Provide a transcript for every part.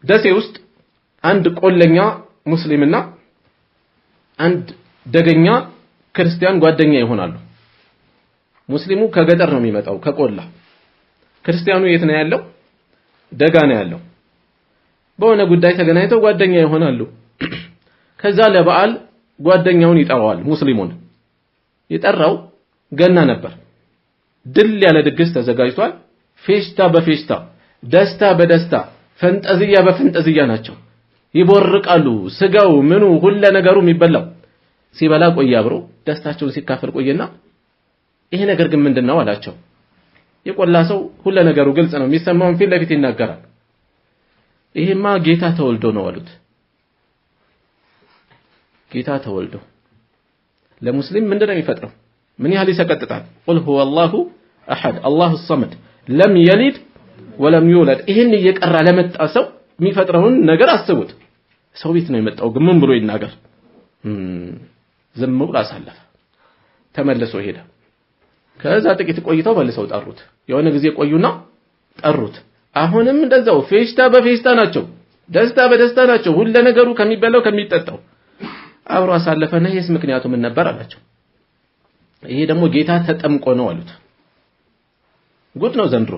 ደሴ ውስጥ አንድ ቆለኛ ሙስሊምና አንድ ደገኛ ክርስቲያን ጓደኛ ይሆናሉ። ሙስሊሙ ከገጠር ነው የሚመጣው ከቆላ፣ ክርስቲያኑ የት ነው ያለው? ደጋ ነው ያለው። በሆነ ጉዳይ ተገናኝተው ጓደኛ ይሆናሉ። ከዛ ለበዓል ጓደኛውን ይጠራዋል። ሙስሊሙን የጠራው ገና ነበር። ድል ያለ ድግስ ተዘጋጅቷል። ፌሽታ በፌሽታ ደስታ በደስታ ፈንጠዝያ በፈንጠዝያ ናቸው። ይቦርቃሉ። ስጋው ምኑ ሁሉ ነገሩ የሚበላው ሲበላ ቆይ አብሮ ደስታቸውን ሲካፈል ቆየና ይሄ ነገር ግን ምንድነው አላቸው። የቆላ ሰው ሁሉ ነገሩ ግልጽ ነው፣ የሚሰማውን ፊት ለፊት ይናገራል። ይሄማ ጌታ ተወልዶ ነው አሉት። ጌታ ተወልዶ ለሙስሊም ምንድነው የሚፈጥረው? ምን ያህል ይሰቀጥጣል? ቁል ሁወ አላሁ አሐድ አላሁ ሰመድ ለም የሊድ ወለም ይውለድ። ይሄን እየቀራ ለመጣ ሰው የሚፈጥረውን ነገር አስቡት። ሰው ቤት ነው የመጣው ግን ምን ብሎ ይናገር? ዝም ብሎ አሳለፈ። ተመልሶ ሄደ። ከዛ ጥቂት ቆይተው መልሰው ጠሩት። የሆነ ጊዜ ቆዩና ጠሩት። አሁንም እንደዛው ፌሽታ በፌሽታ ናቸው፣ ደስታ በደስታ ናቸው። ሁሉ ነገሩ ከሚበላው ከሚጠጣው አብሮ አሳለፈና ይሄስ ምክንያቱ ምን ነበር አላቸው። ይሄ ደግሞ ጌታ ተጠምቆ ነው አሉት። ጉድ ነው ዘንድሮ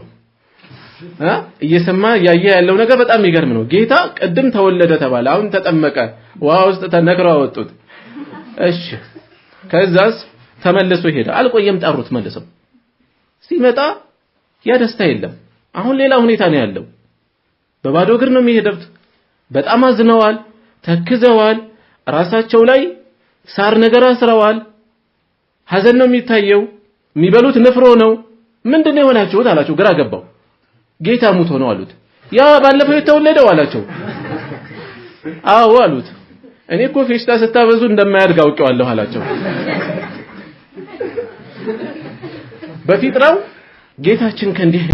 እየሰማ ያየ ያለው ነገር በጣም ይገርም ነው። ጌታ ቅድም ተወለደ ተባለ፣ አሁን ተጠመቀ፣ ውሃ ውስጥ ተነክረው አወጡት። እሺ ከዛስ ተመልሶ ሄደ። አልቆየም ጠሩት መልሰው። ሲመጣ ያ ደስታ የለም። አሁን ሌላ ሁኔታ ነው ያለው። በባዶ እግር ነው የሚሄዱት። በጣም አዝነዋል፣ ተክዘዋል፣ ራሳቸው ላይ ሳር ነገር አስረዋል። ሐዘን ነው የሚታየው። የሚበሉት ንፍሮ ነው። ምንድነው የሆናችሁት አላቸው። ግራ ገባው። ጌታ ሙቶ ነው አሉት። ያ ባለፈው የተወለደው አላቸው። አዎ አሉት። እኔ እኮ ፌሽታ ስታበዙ እንደማያድግ አውቀዋለሁ አላቸው። በፊጥራው ጌታችን ከእንዲህ